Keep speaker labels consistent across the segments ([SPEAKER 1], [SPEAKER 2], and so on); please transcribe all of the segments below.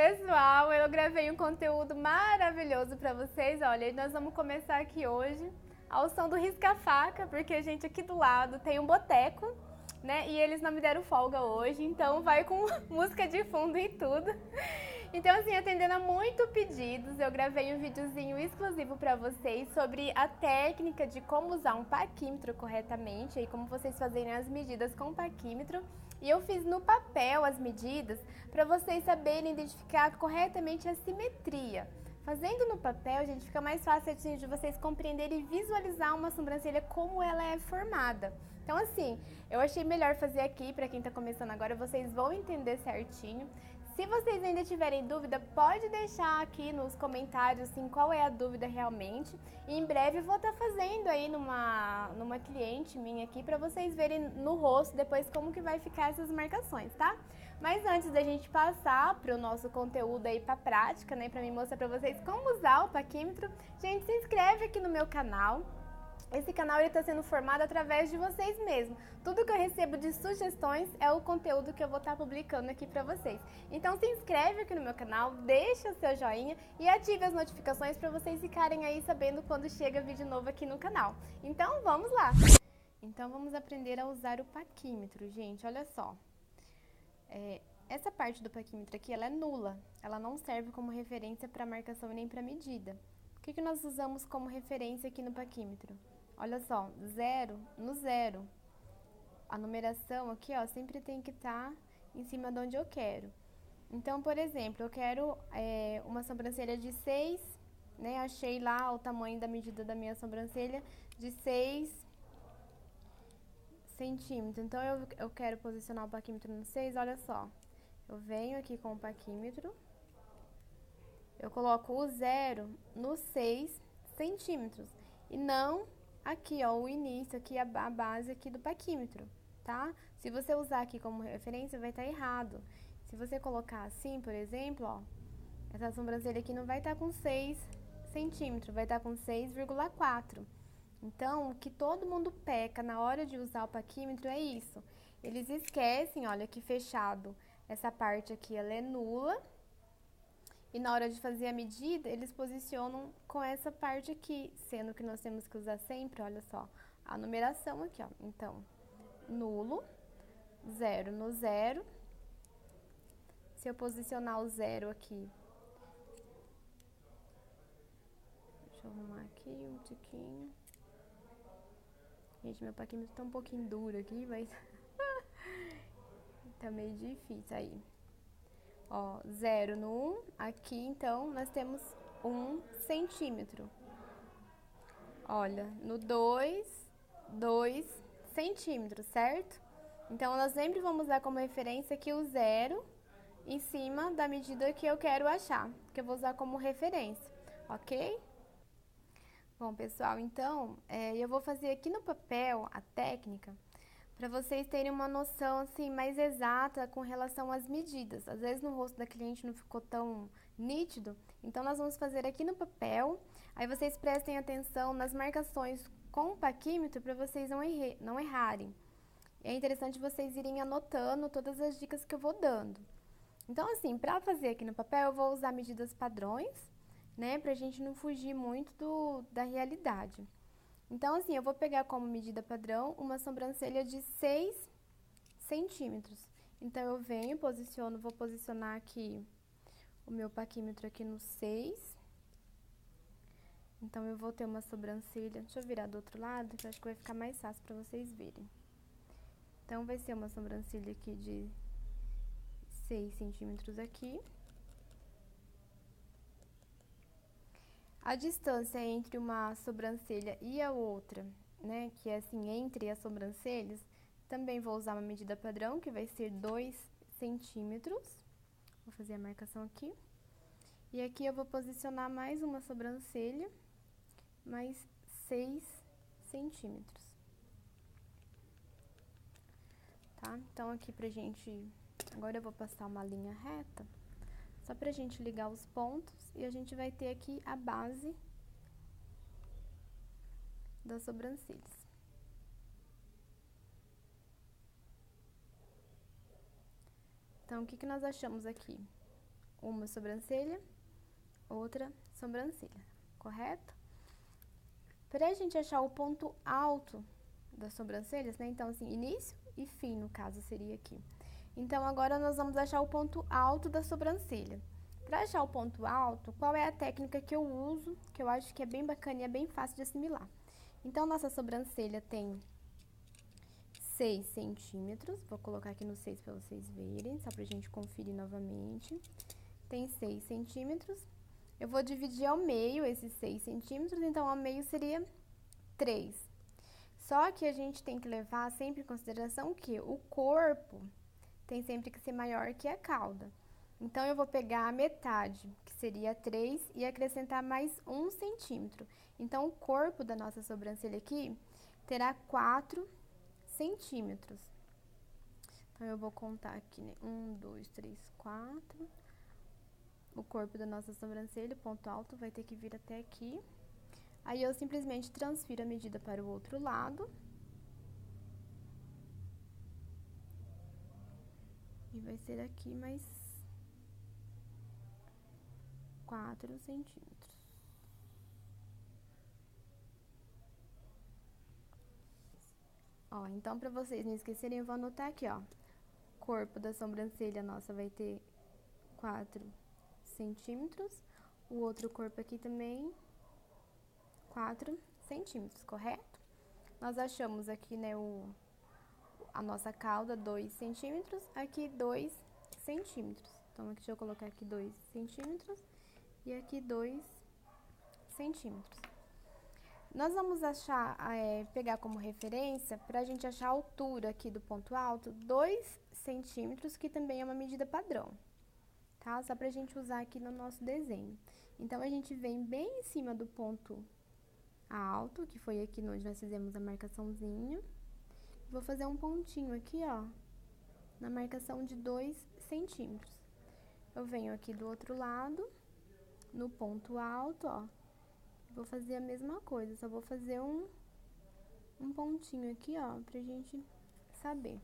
[SPEAKER 1] Pessoal, eu gravei um conteúdo maravilhoso pra vocês. Olha, e nós vamos começar aqui hoje ao som do risca-faca, porque a gente aqui do lado tem um boteco, né? E eles não me deram folga hoje, então vai com música de fundo e tudo. Então, assim, atendendo a muito pedidos, eu gravei um videozinho exclusivo para vocês sobre a técnica de como usar um paquímetro corretamente, e como vocês fazerem as medidas com o paquímetro. E eu fiz no papel as medidas para vocês saberem identificar corretamente a simetria. Fazendo no papel, gente, fica mais fácil assim, de vocês compreenderem e visualizar uma sobrancelha como ela é formada. Então, assim, eu achei melhor fazer aqui, para quem está começando agora, vocês vão entender certinho. Se vocês ainda tiverem dúvida, pode deixar aqui nos comentários assim, qual é a dúvida realmente. E em breve eu vou estar fazendo aí numa cliente minha aqui para vocês verem no rosto depois como que vai ficar essas marcações, tá? Mas antes da gente passar para o nosso conteúdo aí para prática, né, para mim mostrar para vocês como usar o paquímetro, gente, se inscreve aqui no meu canal. Esse canal está sendo formado através de vocês mesmos. Tudo que eu recebo de sugestões é o conteúdo que eu vou estar publicando aqui para vocês. Então se inscreve aqui no meu canal, deixa o seu joinha e ative as notificações para vocês ficarem aí sabendo quando chega vídeo novo aqui no canal. Então vamos lá! Então vamos aprender a usar o paquímetro, gente, olha só. Essa parte do paquímetro aqui, ela é nula, ela não serve como referência para marcação nem para medida. O que nós usamos como referência aqui no paquímetro? Olha só, zero no zero. A numeração aqui, ó, sempre tem que estar em cima de onde eu quero. Então, por exemplo, eu quero uma sobrancelha de 6, né? Achei lá o tamanho da medida da minha sobrancelha de 6 centímetros. Então, eu quero posicionar o paquímetro no 6, olha só. Eu venho aqui com o paquímetro, eu coloco o zero nos 6 centímetros e não aqui, ó, o início, aqui a base aqui do paquímetro, tá? Se você usar aqui como referência, vai estar errado. Se você colocar assim, por exemplo, ó, essa sobrancelha aqui não vai estar com 6 centímetros, vai estar com 6,4. Então, o que todo mundo peca na hora de usar o paquímetro é isso. Eles esquecem, olha, que fechado, essa parte aqui, ela é nula. E na hora de fazer a medida, eles posicionam com essa parte aqui, sendo que nós temos que usar sempre, olha só, a numeração aqui, ó. Então, nulo, zero no zero. Se eu posicionar o zero aqui, deixa eu arrumar aqui um tiquinho. Gente, meu paquímetro tá um pouquinho duro aqui, mas tá meio difícil aí. Ó, 0 no 1, aqui então nós temos 1 centímetro. Olha, no 2, 2 centímetros, certo? Então, nós sempre vamos usar como referência aqui o 0 em cima da medida que eu quero achar, que eu vou usar como referência, ok? Bom, pessoal, então, eu vou fazer aqui no papel a técnica para vocês terem uma noção assim mais exata com relação às medidas. Às vezes no rosto da cliente não ficou tão nítido, então nós vamos fazer aqui no papel. Aí vocês prestem atenção nas marcações com o paquímetro para vocês não errarem. É interessante vocês irem anotando todas as dicas que eu vou dando. Então assim, para fazer aqui no papel eu vou usar medidas padrões, né, pra gente não fugir muito da realidade. Então, assim, eu vou pegar como medida padrão uma sobrancelha de 6 centímetros. Então, eu venho, vou posicionar aqui o meu paquímetro aqui no 6. Então, eu vou ter uma sobrancelha, deixa eu virar do outro lado, que eu acho que vai ficar mais fácil para vocês verem. Então, vai ser uma sobrancelha aqui de 6 centímetros aqui. A distância entre uma sobrancelha e a outra, né, que é assim, entre as sobrancelhas, também vou usar uma medida padrão, que vai ser 2 centímetros. Vou fazer a marcação aqui. E aqui eu vou posicionar mais uma sobrancelha, mais 6 centímetros. Tá? Então, aqui pra gente... Agora eu vou passar uma linha reta, só pra gente ligar os pontos, e a gente vai ter aqui a base das sobrancelhas. Então, o que nós achamos aqui? uma sobrancelha, outra sobrancelha, correto? Pra gente achar o ponto alto das sobrancelhas, né? Então, assim, início e fim, no caso, seria aqui. Então, agora nós vamos achar o ponto alto da sobrancelha. Para achar o ponto alto, qual é a técnica que eu uso, que eu acho que é bem bacana e é bem fácil de assimilar? Então, nossa sobrancelha tem 6 centímetros, vou colocar aqui no 6 para vocês verem, só pra gente conferir novamente. Tem 6 centímetros, eu vou dividir ao meio esses 6 centímetros, então ao meio seria 3. Só que a gente tem que levar sempre em consideração que o corpo tem sempre que ser maior que a cauda. Então, eu vou pegar a metade, que seria 3, e acrescentar mais 1 centímetro. Então, o corpo da nossa sobrancelha aqui terá 4 centímetros. Então, eu vou contar aqui, né? 1, 2, 3, 4. O corpo da nossa sobrancelha, o ponto alto, vai ter que vir até aqui. Aí, eu simplesmente transfiro a medida para o outro lado. E vai ser aqui mais 4 centímetros. Ó, então, pra vocês não esquecerem, eu vou anotar aqui, ó. Corpo da sobrancelha nossa vai ter 4 centímetros. O outro corpo aqui também, 4 centímetros, correto? Nós achamos aqui, né, a nossa cauda, 2 centímetros. Aqui, 2 centímetros. Então, aqui, deixa eu colocar aqui 2 centímetros. E aqui, 2 centímetros. Nós vamos achar, pegar como referência, para a gente achar a altura aqui do ponto alto, 2 centímetros, que também é uma medida padrão, tá? Só pra gente usar aqui no nosso desenho. Então, a gente vem bem em cima do ponto alto, que foi aqui onde nós fizemos a marcaçãozinha. Vou fazer um pontinho aqui, ó, na marcação de 2 centímetros. Eu venho aqui do outro lado, no ponto alto, ó. Vou fazer a mesma coisa, só vou fazer um pontinho aqui, ó, pra gente saber.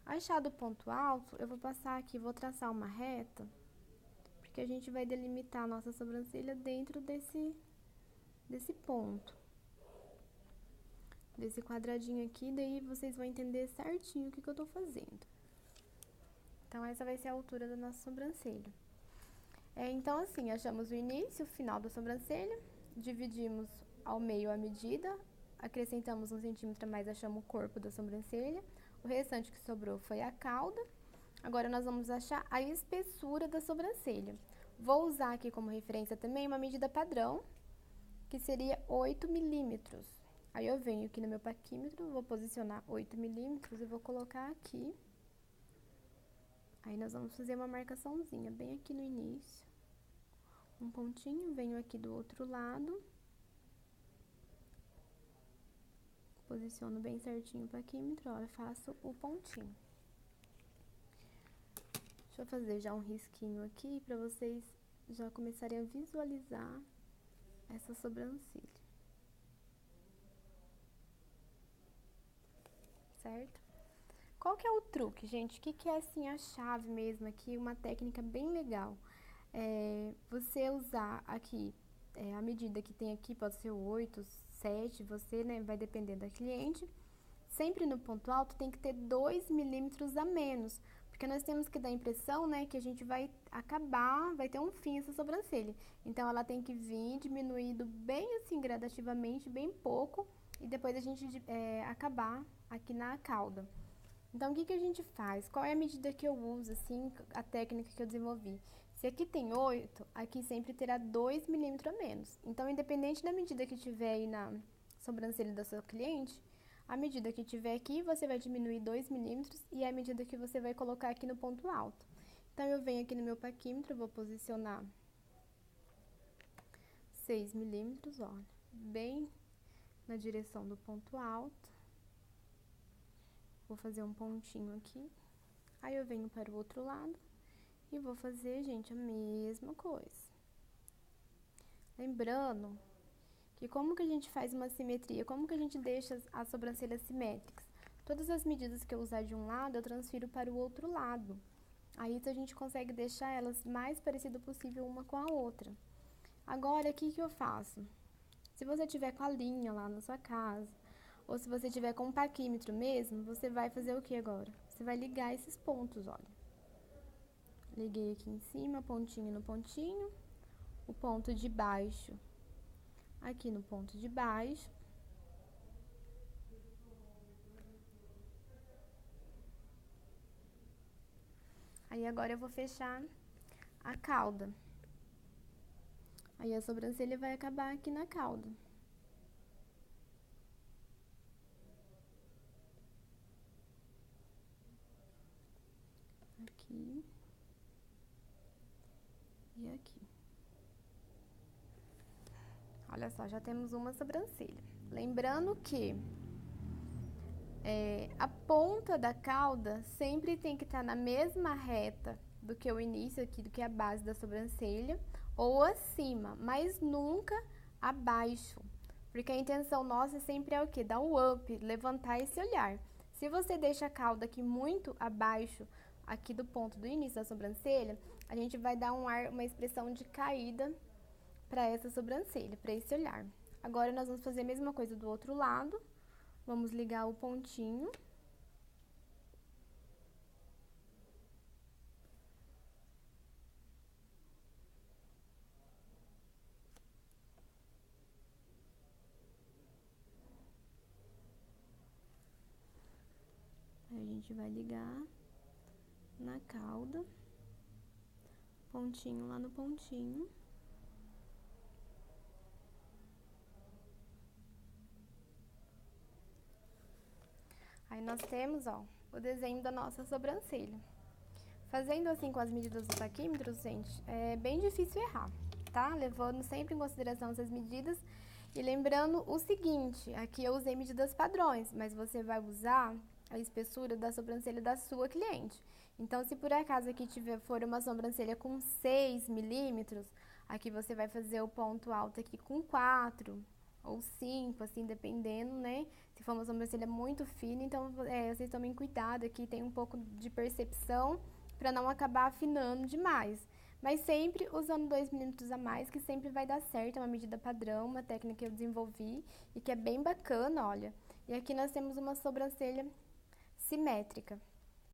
[SPEAKER 1] Achado o ponto alto, eu vou passar aqui, vou traçar uma reta, porque a gente vai delimitar a nossa sobrancelha dentro desse ponto. Desse quadradinho aqui, daí vocês vão entender certinho o que eu tô fazendo. Então, essa vai ser a altura da nossa sobrancelha. Então, assim, achamos o início, o final da sobrancelha, dividimos ao meio a medida, acrescentamos 1 centímetro a mais, achamos o corpo da sobrancelha, o restante que sobrou foi a cauda. Agora, nós vamos achar a espessura da sobrancelha. Vou usar aqui como referência também uma medida padrão, que seria 8 milímetros. Aí, eu venho aqui no meu paquímetro, vou posicionar 8 milímetros e vou colocar aqui. Aí, nós vamos fazer uma marcaçãozinha bem aqui no início. Um pontinho, venho aqui do outro lado. Posiciono bem certinho o paquímetro, ó, eu faço o pontinho. Deixa eu fazer já um risquinho aqui pra vocês já começarem a visualizar essa sobrancelha. Certo? Qual que é o truque, gente? O que é, assim, a chave mesmo aqui? Uma técnica bem legal. Você usar aqui, a medida que tem aqui, pode ser 8, 7, você, né, vai depender da cliente. Sempre no ponto alto tem que ter 2 milímetros a menos, porque nós temos que dar a impressão, né, que a gente vai acabar, vai ter um fim essa sobrancelha. Então, ela tem que vir diminuído bem assim, gradativamente, bem pouco, e depois a gente acabar aqui na cauda. Então, o que a gente faz? Qual é a medida que eu uso, assim, a técnica que eu desenvolvi? Se aqui tem 8, aqui sempre terá 2 milímetros a menos. Então, independente da medida que tiver aí na sobrancelha da sua cliente, a medida que tiver aqui, você vai diminuir 2 milímetros e é a medida que você vai colocar aqui no ponto alto. Então, eu venho aqui no meu paquímetro, vou posicionar 6 milímetros, ó, bem na direção do ponto alto. Vou fazer um pontinho aqui. Aí, eu venho para o outro lado e vou fazer, gente, a mesma coisa. Lembrando que como que a gente faz uma simetria, como que a gente deixa as sobrancelhas simétricas? Todas as medidas que eu usar de um lado, eu transfiro para o outro lado. Aí a gente consegue deixar elas mais parecidas possível uma com a outra. Agora, o que eu faço? Se você tiver com a linha lá na sua casa, ou se você tiver com um paquímetro mesmo, você vai fazer o que agora? Você vai ligar esses pontos, olha. Liguei aqui em cima, pontinho no pontinho, o ponto de baixo aqui no ponto de baixo. Aí agora eu vou fechar a cauda. Aí a sobrancelha vai acabar aqui na cauda. Aqui. E aqui. Olha só, já temos uma sobrancelha. Lembrando que a ponta da cauda sempre tem que estar na mesma reta do que o início aqui, do que a base da sobrancelha, ou acima, mas nunca abaixo. Porque a intenção nossa sempre é o quê? Dar um up, levantar esse olhar. Se você deixa a cauda aqui muito abaixo, aqui do ponto do início da sobrancelha, a gente vai dar um ar, uma expressão de caída para essa sobrancelha, para esse olhar. Agora nós vamos fazer a mesma coisa do outro lado. Vamos ligar o pontinho. Aí a gente vai ligar na cauda, pontinho lá no pontinho. Aí nós temos, ó, o desenho da nossa sobrancelha. Fazendo assim com as medidas do paquímetro, gente, é bem difícil errar, tá? Levando sempre em consideração essas medidas. E lembrando o seguinte, aqui eu usei medidas padrões, mas você vai usar a espessura da sobrancelha da sua cliente. Então, se por acaso aqui for uma sobrancelha com 6 milímetros, aqui você vai fazer o ponto alto aqui com 4 ou 5, assim, dependendo, né? Se for uma sobrancelha muito fina, então vocês tomem cuidado aqui, tem um pouco de percepção para não acabar afinando demais. Mas sempre usando 2 milímetros a mais, que sempre vai dar certo, é uma medida padrão, uma técnica que eu desenvolvi e que é bem bacana, olha. E aqui nós temos uma sobrancelha simétrica.